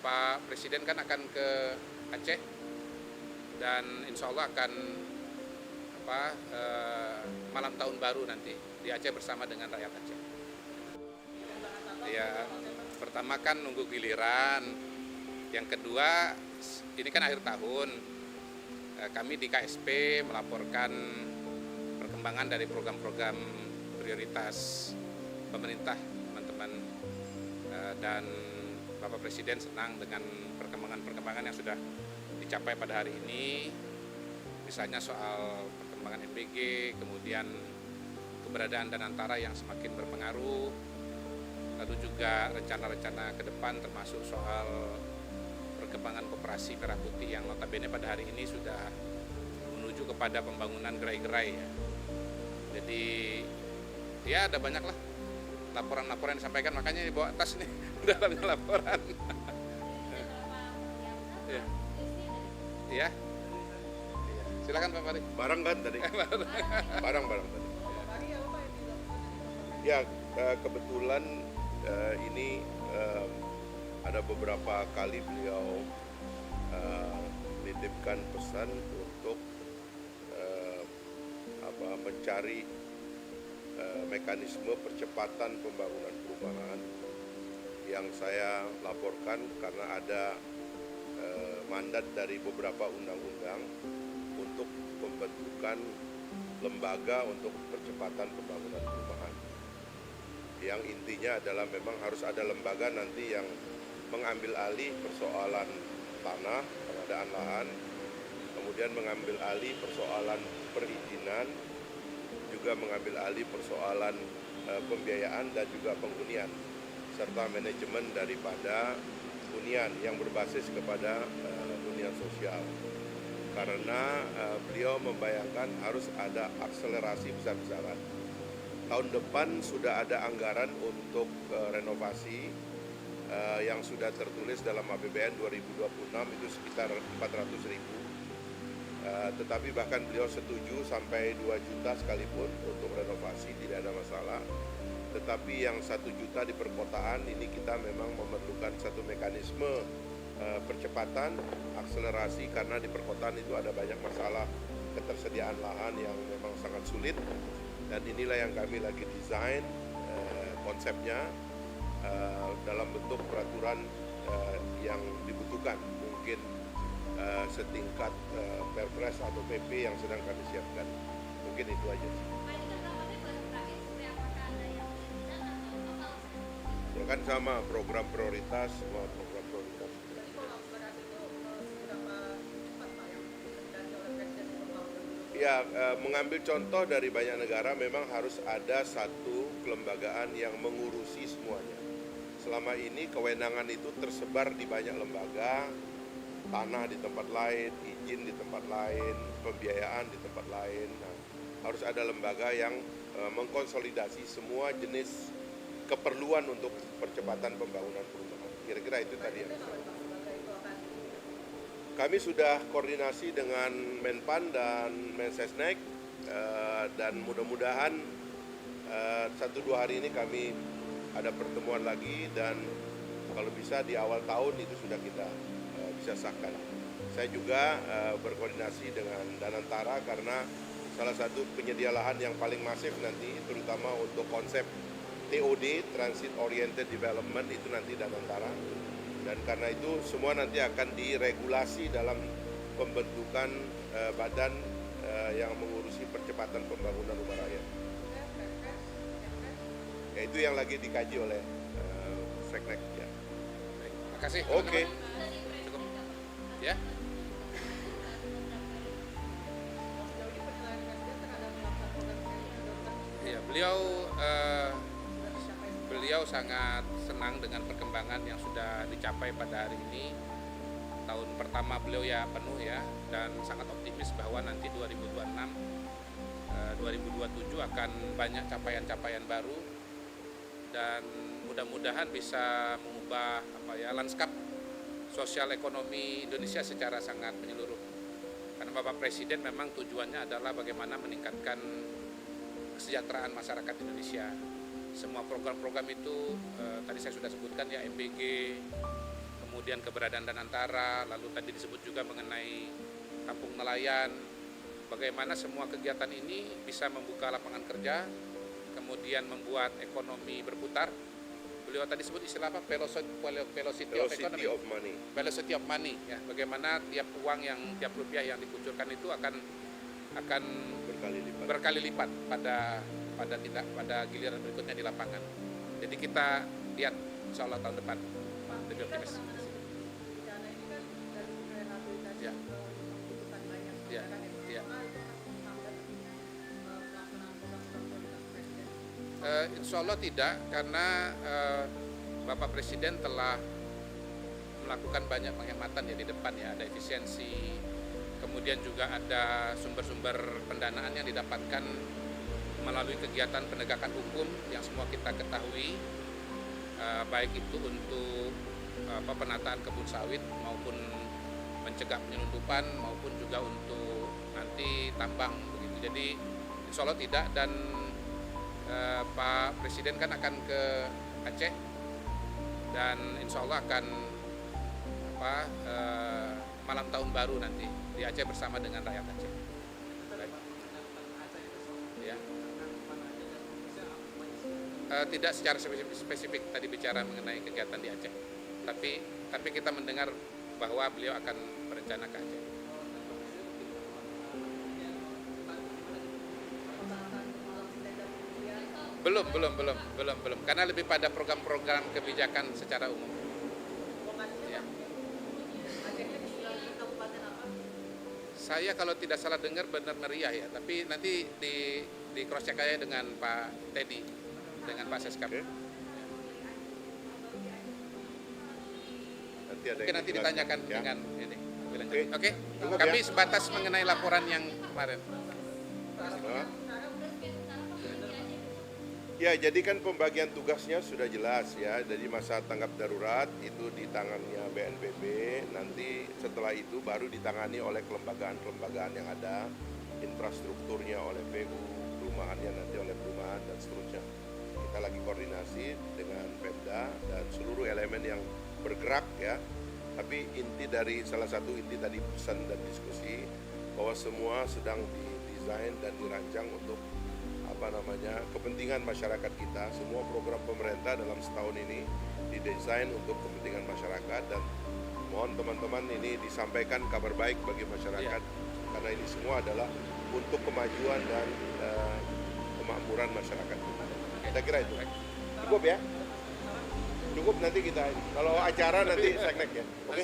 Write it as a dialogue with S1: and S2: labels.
S1: Pak Presiden kan akan ke Aceh dan insya Allah akan malam tahun baru nanti di Aceh bersama dengan rakyat Aceh. Ya, pertama kan nunggu giliran, yang kedua ini kan akhir tahun, kami di KSP melaporkan perkembangan dari program-program prioritas pemerintah, teman-teman, dan Bapak Presiden senang dengan perkembangan yang sudah dicapai pada hari ini, misalnya soal perkembangan MBG, kemudian keberadaan Danantara yang semakin berpengaruh, lalu juga rencana-rencana ke depan termasuk soal perkembangan koperasi Merah Putih yang notabene pada hari ini sudah menuju kepada pembangunan gerai-gerai ya. Jadi ya ada banyak lah laporan-laporan yang disampaikan, makanya dibawa tas nih dalamnya laporan. Ya. Ya. Silakan Pak Fahri.
S2: Barang kan tadi? Barang tadi. Ya, kebetulan ini ada beberapa kali beliau menitipkan pesan untuk mencari mekanisme percepatan pembangunan perumahan yang saya laporkan karena ada mandat dari beberapa undang-undang untuk pembentukan lembaga untuk percepatan pembangunan perumahan. Yang intinya adalah memang harus ada lembaga nanti yang mengambil alih persoalan tanah, pengadaan lahan, kemudian mengambil alih persoalan perizinan, juga mengambil alih persoalan pembiayaan dan juga penghunian, serta manajemen daripada hunian yang berbasis kepada hunian sosial. Karena beliau membayangkan harus ada akselerasi besar-besaran. Tahun depan sudah ada anggaran untuk renovasi yang sudah tertulis dalam APBN 2026 itu sekitar 400.000. Tetapi bahkan beliau setuju sampai 2 juta sekalipun untuk renovasi, tidak ada masalah. Tetapi yang 1 juta di perkotaan ini kita memang memerlukan satu mekanisme percepatan, akselerasi, karena di perkotaan itu ada banyak masalah ketersediaan lahan yang memang sangat sulit, dan inilah yang kami lagi desain konsepnya dalam bentuk peraturan yang dibutuhkan, mungkin setingkat Perpres atau PP yang sedang kami siapkan. Mungkin itu aja sih. Ya kan sama program prioritas, semua program prioritas. Ya, mengambil contoh dari banyak negara memang harus ada satu kelembagaan yang mengurusi semuanya. Selama ini kewenangan itu tersebar di banyak lembaga, tanah di tempat lain, izin di tempat lain, pembiayaan di tempat lain. Nah, harus ada lembaga yang mengkonsolidasi semua jenis keperluan untuk percepatan pembangunan perumahan. Kira-kira itu tadi yang kami sudah koordinasi dengan Menpan dan Mensesnek, dan mudah-mudahan 1-2 hari ini kami ada pertemuan lagi, dan kalau bisa di awal tahun itu sudah kita bisa sahkan. Saya juga berkoordinasi dengan Danantara karena salah satu penyedia lahan yang paling masif nanti, terutama untuk konsep TOD, Transit Oriented Development, itu nanti Danantara. Dan karena itu semua nanti akan diregulasi dalam pembentukan badan yang mengurusi percepatan pembangunan rumah rakyat. Ya, itu yang lagi dikaji oleh Seknek. Ya.
S1: Terima kasih.
S2: Oke.
S1: Cukup. Ya. Ya, beliau sangat senang dengan perkembangan yang sudah dicapai pada hari ini. Tahun pertama beliau ya penuh ya, dan sangat optimis bahwa nanti 2026, 2027 akan banyak capaian-capaian baru, dan mudah-mudahan bisa mengubah lanskap sosial ekonomi Indonesia secara sangat menyeluruh. Karena Bapak Presiden memang tujuannya adalah bagaimana meningkatkan kesejahteraan masyarakat Indonesia. Semua program-program itu tadi saya sudah sebutkan ya, MBG, kemudian keberadaan Danantara, lalu tadi disebut juga mengenai kampung nelayan, bagaimana semua kegiatan ini bisa membuka lapangan kerja, kemudian membuat ekonomi berputar. Beliau tadi sebut istilah apa? Velocity of economy.
S2: of money.
S1: Velocity of money, ya. Bagaimana tiap uang tiap rupiah yang dikucurkan itu akan berkali lipat pada giliran berikutnya di lapangan. Jadi kita lihat insya Allah tahun depan lebih optimis. Ya. Ya. Ya. Insya Allah tidak, karena Bapak Presiden telah melakukan banyak penghematan ya di depan ya, ada efisiensi, kemudian juga ada sumber-sumber pendanaan yang didapatkan melalui kegiatan penegakan hukum yang semua kita ketahui, baik itu untuk penataan kebun sawit maupun mencegah penyelundupan maupun juga untuk nanti tambang begitu. Jadi insya Allah tidak, dan Pak Presiden kan akan ke Aceh dan insya Allah akan malam tahun baru nanti di Aceh bersama dengan rakyat Aceh. Baik. Ya. Tidak secara spesifik tadi bicara mengenai kegiatan di Aceh, tapi kita mendengar bahwa beliau akan berencana ke Aceh. Belum, karena lebih pada program-program kebijakan secara umum. Ya. Saya kalau tidak salah dengar benar meriah ya, tapi nanti di cross check aja dengan Pak Teddy, dengan Pak Seskap.
S2: Okay.
S1: Mungkin nanti ditanyakan
S2: ya.
S1: dengan ini.
S2: Oke.
S1: Kami sebatas mengenai laporan yang kemarin.
S2: Ya, jadi kan pembagian tugasnya sudah jelas ya. Jadi masa tanggap darurat itu di tangannya BNPB, nanti setelah itu baru ditangani oleh kelembagaan-kelembagaan yang ada, infrastrukturnya oleh PU, perumahannya nanti oleh perumahan dan seterusnya. Kita lagi koordinasi dengan Pemda dan seluruh elemen yang bergerak ya. Tapi salah satu inti tadi pesan dan diskusi bahwa semua sedang didesain dan dirancang untuk kepentingan masyarakat kita. Semua program pemerintah dalam setahun ini didesain untuk kepentingan masyarakat, dan mohon teman-teman ini disampaikan kabar baik bagi masyarakat karena ini semua adalah untuk kemajuan dan kemakmuran masyarakat. Saya kira itu. Cukup ya? Cukup, nanti kita kalau acara nanti seknek ya. Oke.